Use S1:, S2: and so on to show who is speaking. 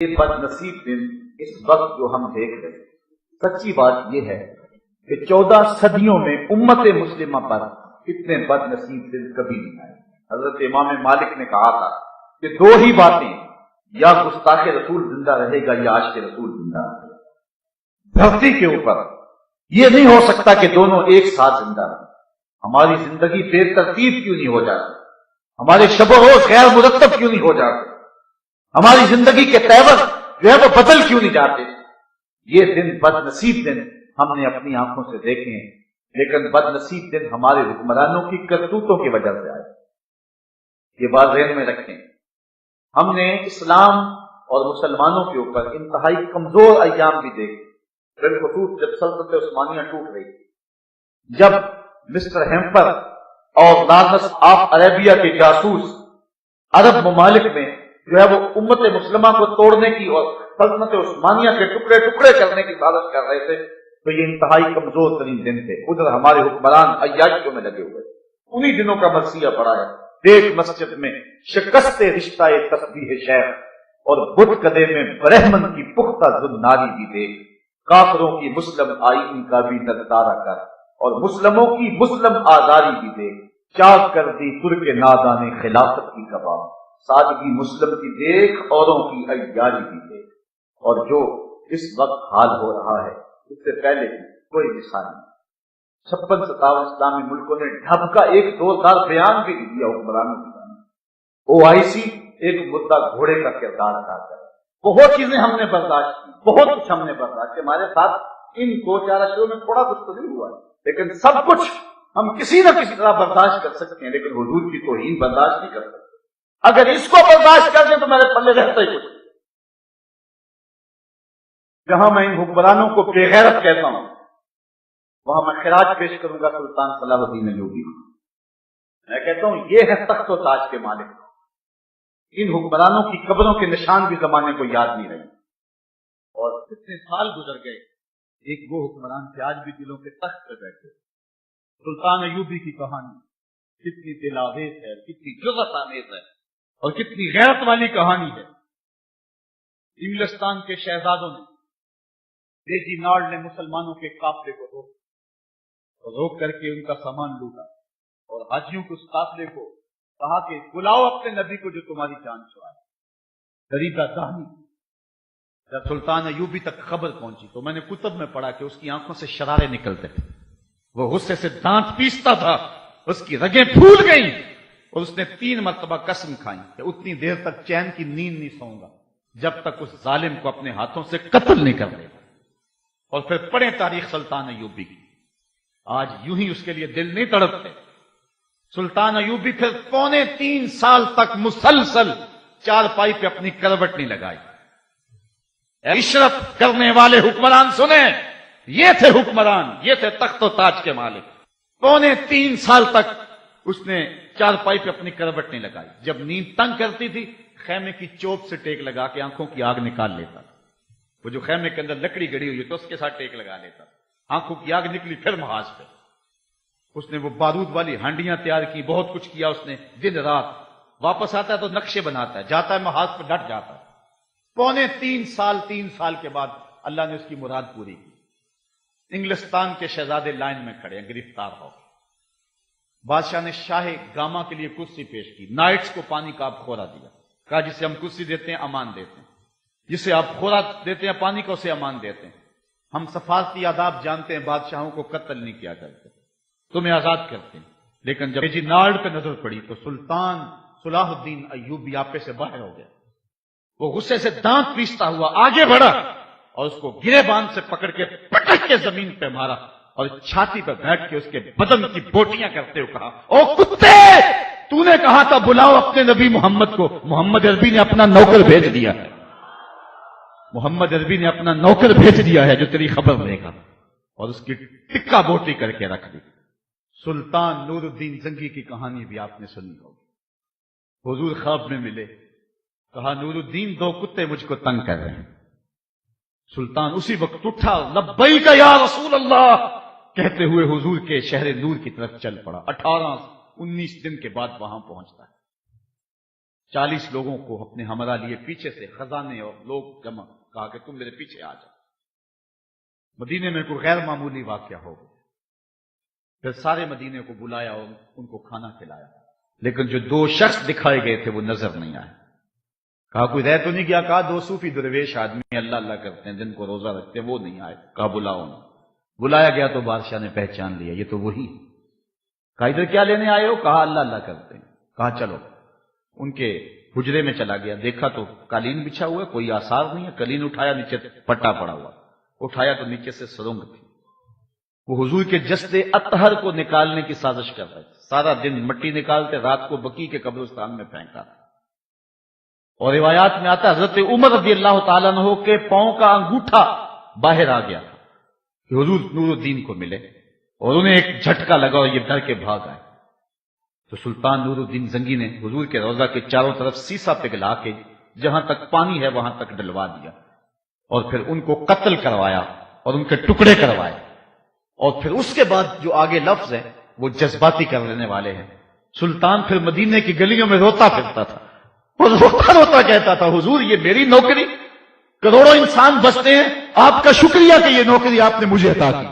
S1: یہ بد نصیب دن اس وقت جو ہم دیکھ رہے ہیں، سچی بات یہ ہے کہ 14 صدیوں میں امت مسلمہ پر اتنے بد نصیب دن کبھی نہیں آئے۔ حضرت امام مالک نے کہا تھا کہ دو ہی باتیں، یا گستاخ رسول زندہ رہے گا یا عاشق رسول زندہ رہے گا۔ دھرتی کے اوپر یہ نہیں ہو سکتا کہ دونوں ایک ساتھ زندہ رہیں۔ ہماری زندگی بے ترتیب کیوں نہیں ہو جاتی؟ ہمارے شب و روز غیر مرتب کیوں نہیں ہو جاتے؟ ہماری زندگی کے تیور جو ہے وہ بدل کیوں نہیں جاتے؟ یہ دن بد نصیب دن ہم نے اپنی آنکھوں سے دیکھے ہیں، لیکن بد نصیب دن ہمارے حکمرانوں کی کرتوتوں کی وجہ سے آئے۔ یہ بات ذہن میں رکھیں۔ ہم نے اسلام اور مسلمانوں کے اوپر انتہائی کمزور ایام بھی دیکھے، بالخصوص جب سلطنت عثمانیہ ٹوٹ رہی تھی، جب مسٹر ہیمپر اور لارنس آف عربیہ کے جاسوس عرب ممالک میں جو ہے وہ امت مسلمہ کو توڑنے کی اور سلطنت عثمانیہ کے ٹکڑے ٹکڑے کرنے کی سازش کر رہے تھے، تو یہ انتہائی کمزور ترین دن تھے۔ ادھر ہمارے حکمران عیاشیوں میں لگے ہوئے، انہی دنوں کا مرثیہ پڑا ہے۔ دیکھ مسجد میں شکست رشتہ تسبیح شیخ اور بت کدے میں برہمن کی پختہ زناری بھی دیکھ، کافروں کی مسلم آئین کا بھی نظارہ کر اور مسلموں کی مسلم آزاری بھی دیکھ، چاک کر دی ترک نادان خلافت کی کباب، سادگی مسلم کی دیکھ اوروں کی عیاری بھی دیکھ۔ اور جو اس وقت حال ہو رہا ہے اس سے پہلے بھی کوئی مثال نہیں۔ 56-57 اسلامی ملکوں نے ڈھب کا ایک زوردار بیان بھی دیا حکمرانوں کی جانب۔ OIC ایک مدعا گھوڑے کا کردار ادا کر، بہت چیزیں ہم نے برداشت کی، بہت کچھ ہم نے برداشت کیا۔ ہمارے ساتھ ان 2-4 اشروں میں تھوڑا کچھ تو نہیں ہوا، لیکن سب کچھ ہم کسی نہ کسی طرح برداشت کر سکتے ہیں، لیکن حدود کی توہین برداشت نہیں کر سکتے۔ اگر اس کو برداشت کر دیں تو میرے پلے رہتا ہی کچھ۔ جہاں میں ان حکمرانوں کو بے غیرت کہتا ہوں، وہاں میں خراج پیش کروں گا سلطان صلاح الدین ایوبی کو۔ میں کہتا ہوں یہ ہے تخت و تاج کے مالک۔ ان حکمرانوں کی قبروں کے نشان بھی زمانے کو یاد نہیں رہے، اور کتنے سال گزر گئے، ایک وہ حکمران تھے آج بھی دلوں کے تخت پہ بیٹھے۔ سلطان ایوبی کی کہانی کتنی دل آویز ہے، کتنی جرأت آمیز ہے، اور کتنی غیرت والی کہانی ہے۔ انگلستان کے شہزادوں نے، ریجی نارڈ نے مسلمانوں کے قافلے کو روک کر کے ان کا سامان لوٹا، اور حاجیوں کو اس قافلے کو کہا کہ بلاؤ اپنے نبی کو جو تمہاری جان چھڑائے۔ دریدہ دہنی جب سلطان ایوبی تک خبر پہنچی تو میں نے کتب میں پڑھا کہ اس کی آنکھوں سے شرارے نکلتے تھے، وہ غصے سے دانت پیستا تھا، اس کی رگیں پھول گئیں، اور اس نے 3 مرتبہ قسم کھائی کہ اتنی دیر تک چین کی نیند نہیں سوؤں گا جب تک اس ظالم کو اپنے ہاتھوں سے قتل نہیں کر دے گا۔ اور پھر پڑھیں تاریخ سلطان ایوبی کی، آج یوں ہی اس کے لیے دل نہیں تڑپتے۔ سلطان ایوبی پھر 3.25 سال تک مسلسل چارپائی پہ اپنی کروٹ نہیں لگائی۔ عشرت کرنے والے حکمران سنیں، یہ تھے حکمران، یہ تھے تخت و تاج کے مالک۔ 3.25 سال تک اس نے چارپائی پہ اپنی کروٹ نہیں لگائی۔ جب نیند تنگ کرتی تھی خیمے کی چوب سے ٹیک لگا کے آنکھوں کی آگ نکال لیتا تھا۔ وہ جو خیمے کے اندر لکڑی گڑی ہوئی تو اس کے ساتھ ٹیک لگا لیتا، آنکھوں کی آگ نکلی پھر محاذ پہ۔ اس نے وہ بارود والی ہانڈیاں تیار کی، بہت کچھ کیا اس نے دن رات۔ واپس آتا ہے تو نقشے بناتا ہے، جاتا ہے محاذ پہ ڈٹ جاتا ہے۔ 3 سال کے بعد اللہ نے اس کی مراد پوری کی۔ انگلستان کے شہزادے لائن میں کھڑے ہیں گرفتار ہو گئے۔ بادشاہ نے شاہ گاما کے لیے کرسی پیش کی، نائٹس کو پانی کا آپ خورا دیا، کہا جسے ہم کرسی دیتے ہیں امان دیتے ہیں، جسے آپ خورا دیتے ہیں پانی کا اسے امان دیتے ہیں۔ ہم سفارتی آداب جانتے ہیں، بادشاہوں کو قتل نہیں کیا کرتے، تمہیں آزاد کرتے ہیں۔ لیکن جب ریجی نارڈ پہ نظر پڑی تو سلطان صلاح الدین ایوبی آپے سے باہر ہو گیا۔ وہ غصے سے دانت پیستا ہوا آگے بڑھا اور اس کو گرے باندھ سے پکڑ کے پٹک کے زمین پہ مارا، اور چھاتی پہ بیٹھ کے اس کے بدن کی بوٹیاں کرتے ہوئے کہا، او کتے، تو نے کہا تھا بلاؤ اپنے نبی محمد کو، محمد عربی نے اپنا نوکر بھیج دیا ہے، محمد عربی نے اپنا نوکر بھیج دیا ہے جو تیری خبر لے گا، اور اس کی ٹکا بوٹی کر کے رکھ دی۔ سلطان نور الدین زنگی کی کہانی بھی آپ نے سنی ہوگی۔ حضور خواب میں ملے، کہا نور الدین 2 کتے مجھ کو تنگ کر رہے ہیں۔ سلطان اسی وقت اٹھا، لبیک یا رسول اللہ کہتے ہوئے حضور کے شہر نور کی طرف چل پڑا۔ 18-19 دن کے بعد وہاں پہنچتا ہے۔ 40 لوگوں کو اپنے ہمراہ لیے پیچھے سے خزانے اور لوگ جمع، کہا کہ تم میرے پیچھے آ جاؤ۔ مدینے میں کوئی غیر معمولی واقعہ ہو گیا، پھر سارے مدینے کو بلایا اور ان کو کھانا کھلایا، لیکن جو 2 شخص دکھائے گئے تھے وہ نظر نہیں آئے۔ کہا کوئی رہ تو نہیں گیا؟ کہا 2 صوفی درویش آدمی اللہ اللہ کرتے ہیں، جن کو روزہ رکھتے ہیں، وہ نہیں آئے۔ کہا بلاؤ انہیں۔ بلایا گیا تو بادشاہ نے پہچان لیا یہ تو وہی۔ کہا ادھر کیا لینے آئے ہو؟ کہا اللہ اللہ کرتے ہیں۔ کہا چلو۔ ان کے حجرے میں چلا گیا، دیکھا تو قالین بچھا ہوا ہے، کوئی آثار نہیں ہے۔ قالین اٹھایا، نیچے پٹا پڑا ہوا، اٹھایا تو نیچے سے سرنگ تھی۔ وہ حضور کے جسد اطہر کو نکالنے کی سازش کر رہے تھے، سارا دن مٹی نکالتے، رات کو بقیع کے قبرستان میں پھینکا تھا۔ اور روایات میں آتا ہے حضرت عمر رضی اللہ تعالیٰ عنہ کے پاؤں کا انگوٹھا باہر آ گیا تھا کہ حضور نور الدین کو ملے، اور انہیں ایک جھٹکا لگا اور یہ ڈر کے بھاگ آئے۔ تو سلطان نور الدین زنگی نے حضور کے روضہ کے چاروں طرف سیسا پگھلا کے جہاں تک پانی ہے وہاں تک ڈلوا دیا، اور پھر ان کو قتل کروایا اور ان کے ٹکڑے کروائے۔ اور پھر اس کے بعد جو آگے لفظ ہے وہ جذباتی کر لینے والے ہیں۔ سلطان پھر مدینے کی گلیوں میں روتا پھرتا تھا اور روتا روتا کہتا تھا حضور یہ میری نوکری، کروڑوں انسان بستے ہیں، آپ کا شکریہ کہ یہ نوکری آپ نے مجھے عطا کی۔